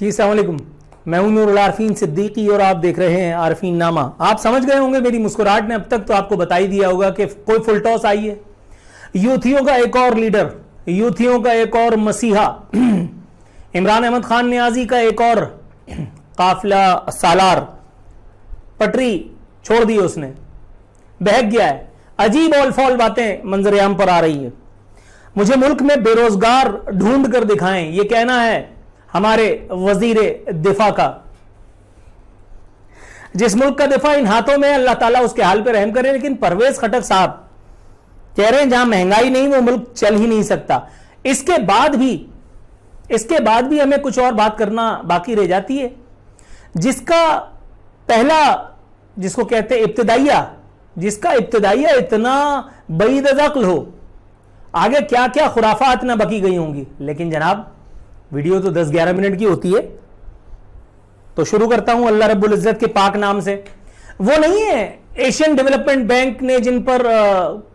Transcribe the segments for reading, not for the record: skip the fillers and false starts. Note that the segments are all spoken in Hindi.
जी अस्सलाम वालेकुम। मैं हूं नूरुल आरफीन सिद्दीकी और आप देख रहे हैं आरफीन नामा। आप समझ गए होंगे मेरी मुस्कुराहट ने अब तक तो आपको बता ही दिया होगा कि कोई फुल टॉस आई है। यूथियों का एक और लीडर, यूथियों का एक और मसीहा, इमरान अहमद खान नियाजी का एक और काफिला सालार पटरी छोड़ दी उसने, बहक गया है। अजीब ऑल फॉल बातें मंजरेआम पर आ रही है। मुझे मुल्क में बेरोजगार ढूंढ कर दिखाएं, यह कहना है हमारे वजीरे दिफा का। जिस मुल्क का दिफा इन हाथों में, अल्लाह ताला उसके हाल पे रहम करे। लेकिन परवेज खटक साहब कह रहे हैं जहां महंगाई नहीं वो मुल्क चल ही नहीं सकता। इसके बाद भी हमें कुछ और बात करना बाकी रह जाती है। जिसका पहला, जिसको कहते हैं इब्तिदाइया, जिसका इब्तिदाइया इतना बईद अक्ल हो, आगे क्या क्या खुराफात ना बकी गई होंगी। लेकिन जनाब वीडियो तो 10-11 मिनट की होती है, तो शुरू करता हूं अल्लाह रब्बुल इज्जत के पाक नाम से। वो नहीं है एशियन डेवलपमेंट बैंक ने जिन पर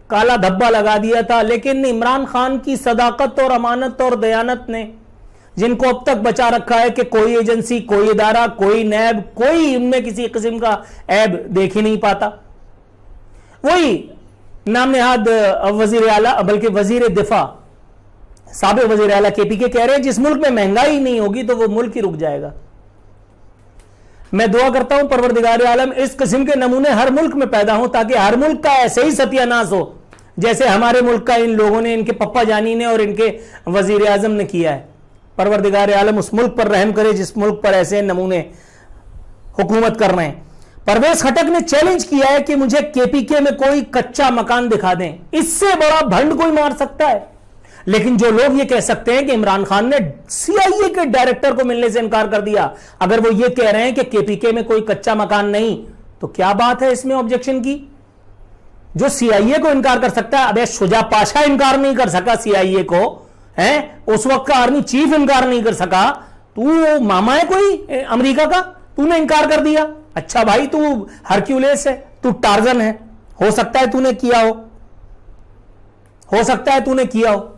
काला धब्बा लगा दिया था, लेकिन इमरान खान की सदाकत और अमानत और दयानत ने जिनको अब तक बचा रखा है कि कोई एजेंसी, कोई इदारा, कोई नैब, कोई उनमें किसी किस्म का ऐब देख ही नहीं पाता। वही नाम नेहाद वजीर आला, बल्कि वजीर दिफा, साबिक वजीर आला केपीके कह रहे हैं जिस मुल्क में महंगाई नहीं होगी तो वो मुल्क ही रुक जाएगा। मैं दुआ करता हूं परवरदिगार आलम इस किस्म के नमूने हर मुल्क में पैदा हो, ताकि हर मुल्क का ऐसे ही सत्यानाश हो जैसे हमारे मुल्क का इन लोगों ने, इनके पप्पा जानी ने और इनके वजीर आजम ने किया है। परवरदिगार आलम उस मुल्क पर रहम करे जिस मुल्क पर ऐसे नमूने हुकूमत कर रहे हैं। परवेज खटक ने चैलेंज किया है कि मुझे केपीके में कोई कच्चा मकान दिखा दें, इससे बड़ा भंड कोई मार सकता है। लेकिन जो लोग ये कह सकते हैं कि इमरान खान ने सीआईए के डायरेक्टर को मिलने से इनकार कर दिया, अगर वो ये कह रहे हैं कि केपीके में कोई कच्चा मकान नहीं, तो क्या बात है इसमें ऑब्जेक्शन की? जो सीआईए को इनकार कर सकता है, अबे शुजा पाशा इनकार नहीं कर सका सीआईए को, है उस वक्त का आर्मी चीफ इनकार नहीं कर सका, तू मामा है कोई अमेरिका का, तूने इनकार कर दिया। अच्छा भाई तू हरक्यूलेस है, तू टार्जन है, हो सकता है तूने किया हो सकता है तूने किया हो।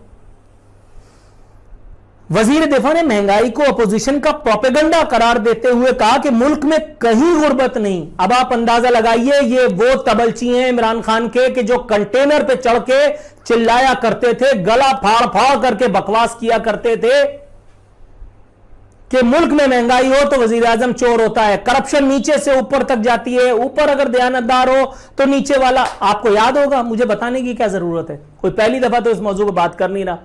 वजीर दिफा ने महंगाई को अपोजिशन का प्रोपेगेंडा करार देते हुए कहा कि मुल्क में कहीं गुर्बत नहीं। अब आप अंदाजा लगाइए, ये वो तबलची हैं इमरान खान के कि जो कंटेनर पे चढ़ के चिल्लाया करते थे, गला फाड़ फाड़ करके बकवास किया करते थे कि मुल्क में महंगाई हो तो वजीर आजम चोर होता है, करप्शन नीचे से ऊपर तक जाती है, ऊपर अगर दयानतदार हो तो नीचे वाला। आपको याद होगा, मुझे बताने की क्या जरूरत है, कोई पहली दफा तो इस मौजूद पर बात कर नहीं रहा।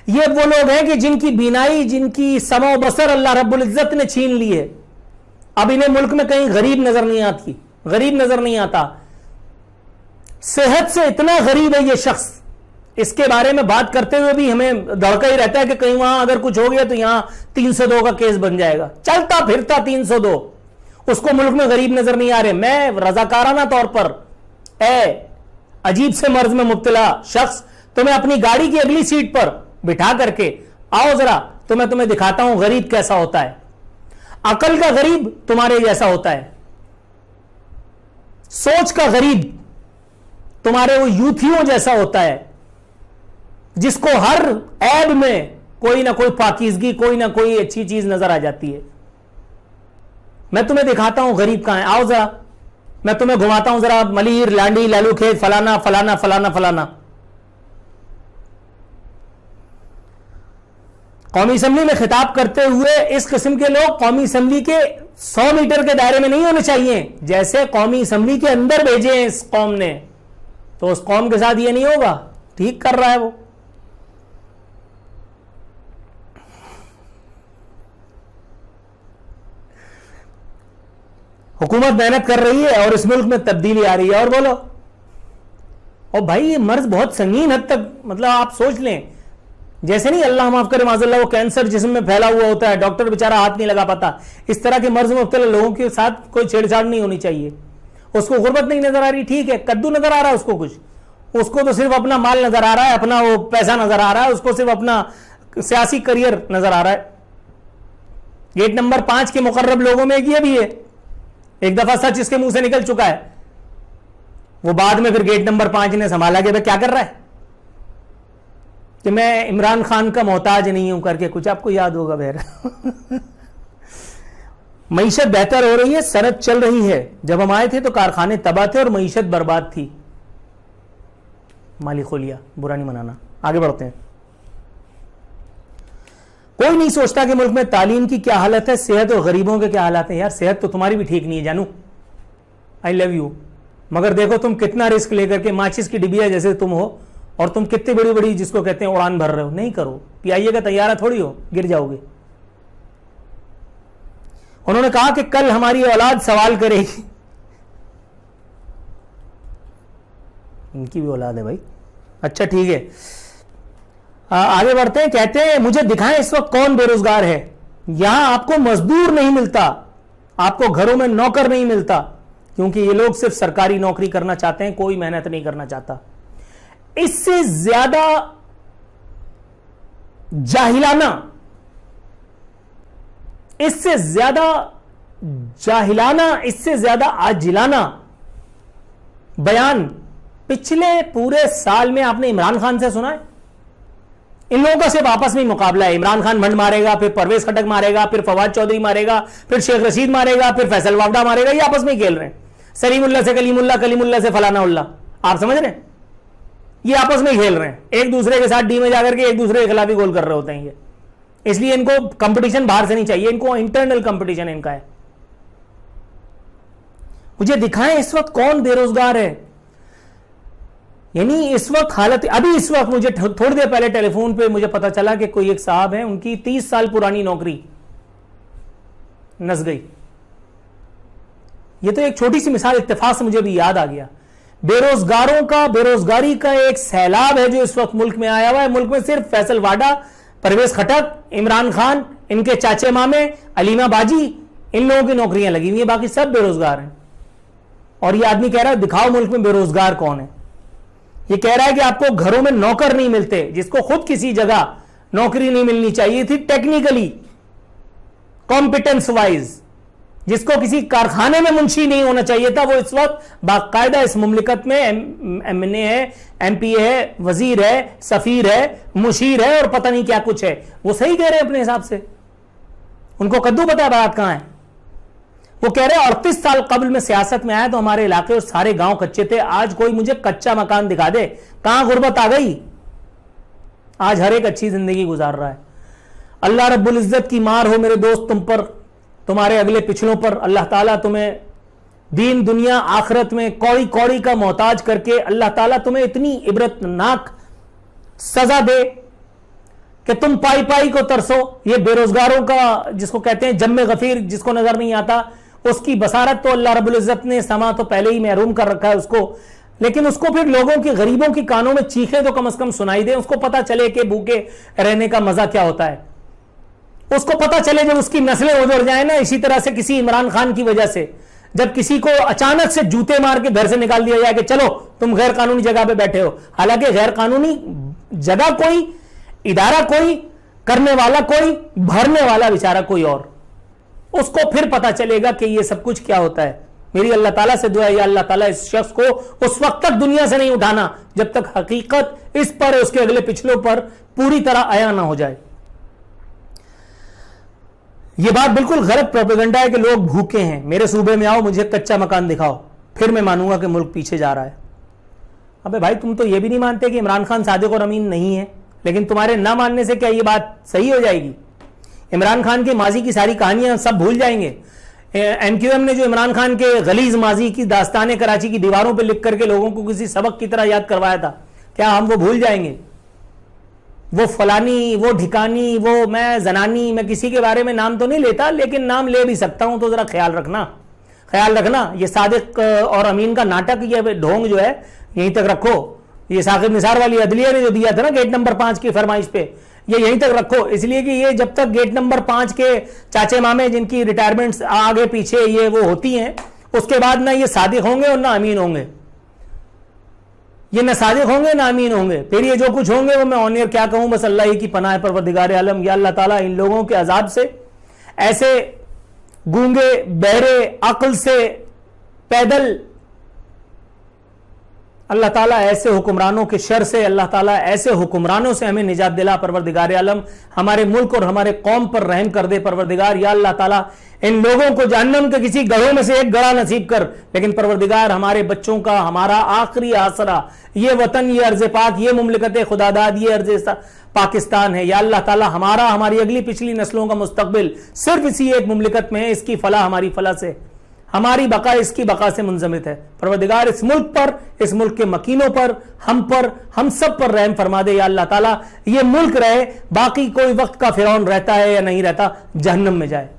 ये वो लोग हैं कि जिनकी बीनाई, जिनकी समो बसर अल्लाह रब्बुल इज्जत ने छीन ली है। अब इन्हें मुल्क में कहीं गरीब नजर नहीं आती, गरीब नजर नहीं आता। सेहत से इतना गरीब है ये शख्स, इसके बारे में बात करते हुए भी हमें धड़का ही रहता है कि कहीं वहां अगर कुछ हो गया तो यहां 302 का केस बन जाएगा। चलता फिरता 302, उसको मुल्क में गरीब नजर नहीं आ रहे। मैं रजाकाराना तौर पर अजीब से मर्ज में मुब्तला शख्स तुम्हें अपनी गाड़ी की अगली सीट पर बिठा करके आओ जरा, तो मैं तुम्हें दिखाता हूं गरीब कैसा होता है। अकल का गरीब तुम्हारे जैसा होता है, सोच का गरीब तुम्हारे वो यूथियों जैसा होता है, जिसको हर ऐब में कोई ना कोई पाकीज़गी, कोई ना कोई अच्छी चीज नजर आ जाती है। मैं तुम्हें दिखाता हूं गरीब कहां है, आओ जरा, मैं तुम्हें घुमाता हूं जरा मलीर, लांडी, लालू खेत, फलाना फलाना फलाना फलाना। कौमी असम्बली में खिताब करते हुए इस किस्म के लोग कौमी असम्बली के 100 मीटर के दायरे में नहीं होने चाहिए। जैसे कौमी असम्बली के अंदर भेजे हैं इस कौम ने, तो उस कौम के साथ ये नहीं होगा। ठीक कर रहा है वो। हुकूमत मेहनत कर रही है और इस मुल्क में तब्दीली आ रही है, और बोलो। और भाई ये मर्ज बहुत संगीन हद तक, मतलब आप सोच लें, जैसे नहीं अल्लाह माफ करे माज़अल्लाह वो कैंसर जिस्म में फैला हुआ होता है, डॉक्टर बेचारा हाथ नहीं लगा पाता, इस तरह के मर्ज में मुब्तला लोगों के साथ कोई छेड़छाड़ नहीं होनी चाहिए। उसको गुर्बत नहीं नजर आ रही, ठीक है, कद्दू नजर आ रहा है उसको, कुछ उसको तो सिर्फ अपना माल नजर आ रहा है, अपना वो पैसा नजर आ रहा है, उसको सिर्फ अपना सियासी करियर नजर आ रहा है। गेट नंबर 5 के मुकर्रब लोगों में ये भी है, एक दफा सच इसके मुंह से निकल चुका है, वो बाद में फिर गेट नंबर 5 ने संभाला कि भाई क्या कर रहा है, कि मैं इमरान खान का मोहताज नहीं हूं करके कुछ, आपको याद होगा बहर। मईशत बेहतर हो रही है, सनत चल रही है। जब हम आए थे तो कारखाने तबाह थे और मईशत बर्बाद थी। मालिक खोलिया, बुरा नहीं मनाना। आगे बढ़ते हैं। कोई नहीं सोचता कि मुल्क में तालीम की क्या हालत है, सेहत और गरीबों के क्या हालात हैं। यार सेहत तो तुम्हारी भी ठीक नहीं है जानू, आई लव यू, मगर देखो तुम कितना रिस्क लेकर के माचिस की डिबिया जैसे तुम हो, और तुम कितनी बड़ी बड़ी जिसको कहते हैं उड़ान भर रहे हो। नहीं करो, पीआईए का तैयारा थोड़ी हो, गिर जाओगे। उन्होंने कहा कि कल हमारी औलाद सवाल करेगी। इनकी भी औलाद है भाई। अच्छा ठीक है, आगे बढ़ते हैं। कहते हैं मुझे दिखाएं इस वक्त कौन बेरोजगार है। यहां आपको मजदूर नहीं मिलता, आपको घरों में नौकर नहीं मिलता, क्योंकि ये लोग सिर्फ सरकारी नौकरी करना चाहते हैं, कोई मेहनत नहीं करना चाहता। इससे ज्यादा जाहिलाना, इससे ज्यादा जाहिलाना, इससे ज्यादा आजिलाना बयान पिछले पूरे साल में आपने इमरान खान से सुना है? इन लोगों का सिर्फ आपस में ही मुकाबला है। इमरान खान भंड मारेगा, फिर परवेज खटक मारेगा, फिर फवाद चौधरी मारेगा, फिर शेख रशीद मारेगा, फिर फैसल वावडा मारेगा। ये आपस में ही खेल रहे हैं। सलीमुल्लाह से कलीमुल्लाह, कलीमुल्लाह से फलाना उल्लाह। आप समझ रहे हैं? ये आपस में ही खेल रहे हैं, एक दूसरे के साथ डी में जाकर के एक दूसरे के खिलाफ ही गोल कर रहे होते हैं ये। इसलिए इनको कंपटीशन बाहर से नहीं चाहिए, इनको इंटरनल कंपटीशन इनका है। मुझे दिखाएं इस वक्त कौन बेरोजगार है। यानी इस वक्त हालत, अभी इस वक्त मुझे थोड़ी देर पहले टेलीफोन पे मुझे पता चला कि कोई एक साहब है, उनकी 30 साल पुरानी नौकरी नस गई। ये तो एक छोटी सी मिसाल इत्तेफाक से मुझे भी याद आ गया। बेरोजगारों का, बेरोजगारी का एक सैलाब है जो इस वक्त मुल्क में आया हुआ है। मुल्क में सिर्फ फैसल वाडा, परवेज खटक, इमरान खान, इनके चाचे मामे, अलीमा बाजी, इन लोगों की नौकरियां लगी हुई है, बाकी सब बेरोजगार हैं। और ये आदमी कह रहा है दिखाओ मुल्क में बेरोजगार कौन है। ये कह रहा है कि आपको घरों में नौकर नहीं मिलते, जिसको खुद किसी जगह नौकरी नहीं मिलनी चाहिए थी टेक्निकली, कॉम्पिटेंस वाइज, जिसको किसी कारखाने में मुंशी नहीं होना चाहिए था, वो इस वक्त बाकायदा इस मुमलिकत में एमएनए है, एमपी है, वजीर है, सफीर है, मुशीर है और पता नहीं क्या कुछ है। वो सही कह रहे हैं अपने हिसाब से, उनको कद्दू पता है बात कहां है। वो कह रहे हैं 38 साल कबल में सियासत में आया तो हमारे इलाके और सारे गांव कच्चे थे, आज कोई मुझे कच्चा मकान दिखा दे, कहां गुर्बत आ गई। आज हर एक अच्छी जिंदगी गुजार रहा है। अल्लाह रब्बुल इज्जत की मार हो मेरे दोस्त तुम पर, तुम्हारे अगले पिछलों पर। अल्लाह ताला तुम्हें दीन दुनिया आखिरत में कौड़ी कौड़ी का मोहताज करके अल्लाह ताला तुम्हें इतनी इबरतनाक सजा दे कि तुम पाई पाई को तरसो। ये बेरोजगारों का जिसको कहते हैं जम्मे गफीर, जिसको नजर नहीं आता, उसकी बसारत तो अल्लाह रब्बुल इज्जत ने समा तो पहले ही महरूम कर रखा है उसको, लेकिन उसको फिर लोगों की, गरीबों की कानों में चीखें तो कम से कम सुनाई दे, उसको पता चले कि भूखे रहने का मजा क्या होता है। उसको पता चले जब उसकी नस्लें उजड़ जाए ना, इसी तरह से किसी इमरान खान की वजह से जब किसी को अचानक से जूते मार के घर से निकाल दिया जाए कि चलो तुम गैर कानूनी जगह पे बैठे हो, हालांकि गैर कानूनी जगह कोई, इदारा कोई, करने वाला कोई, भरने वाला बेचारा कोई और, उसको फिर पता चलेगा कि ये सब कुछ क्या होता है। मेरी अल्लाह ताला से दुआ है, या अल्लाह ताला इस शख्स को उस वक्त तक दुनिया से नहीं उठाना जब तक हकीकत इस पर, उसके अगले पिछलों पर पूरी तरह आया ना हो जाए। यह बात बिल्कुल गलत प्रोपेगेंडा है कि लोग भूखे हैं, मेरे सूबे में आओ, मुझे कच्चा मकान दिखाओ, फिर मैं मानूंगा कि मुल्क पीछे जा रहा है। अबे भाई तुम तो यह भी नहीं मानते कि इमरान खान सादिक और अमीन नहीं है, लेकिन तुम्हारे ना मानने से क्या यह बात सही हो जाएगी? इमरान खान के माजी की सारी कहानियां सब भूल जाएंगे। एमक्यूएम ने जो इमरान खान के गलीज माजी की दास्ताने कराची की दीवारों पर लिख करके लोगों को किसी सबक की तरह याद करवाया था, क्या हम वो भूल जाएंगे? वो फलानी, वो ढिकानी, वो मैं जनानी, मैं किसी के बारे में नाम तो नहीं लेता, लेकिन नाम ले भी सकता हूं, तो जरा ख्याल रखना। ये सादिक और अमीन का नाटक, ये ढोंग जो है यहीं तक रखो। ये साकिब निसार वाली अदलिया ने जो दिया था ना गेट नंबर 5 की फरमाइश पे, ये यहीं तक रखो, इसलिए कि ये जब तक गेट नंबर 5 के चाचे मामे जिनकी रिटायरमेंट आगे पीछे ये वो होती हैं, उसके बाद ना ये सादिक होंगे और ना अमीन होंगे। ये न सादिक होंगे ना अमीन होंगे, फिर ये जो कुछ होंगे वो मैं ऑन एयर क्या कहूं, बस अल्लाह ही की पनाह है परवरदिगार आलम। या अल्लाह ताला इन लोगों के अजाब से, ऐसे गूंगे बहरे अक्ल से पैदल अल्लाह ताला ऐसे हुक्मरानों के शर से, अल्लाह ताला ऐसे हुक्मरानों से हमें निजात दिला परवरदिगार आलम। हमारे मुल्क और हमारे कौम पर रहम कर दे परवरदिगार। या अल्लाह ताला इन लोगों को जहन्नम के किसी गढ़ों में से एक गड़ा नसीब कर, लेकिन परवरदिगार हमारे बच्चों का हमारा आखिरी आसरा ये वतन, ये अर्ज पाक, ये मुमलिकत खुदादाद, ये अर्ज पाकिस्तान है। या अल्लाह ताला हमारा, हमारी अगली पिछली नस्लों का मुस्तकबिल सिर्फ इसी एक मुमलिकत में है। इसकी फलाह हमारी फलाह से, हमारी बका इसकी बका से मुंजमित है। परवरदिगार इस मुल्क पर, इस मुल्क के मकीनों पर, हम पर, हम सब पर रहम फरमा दे। या अल्लाह ताला ये मुल्क रहे, बाकी कोई वक्त का फिरौन रहता है या नहीं रहता, जहन्नम में जाए।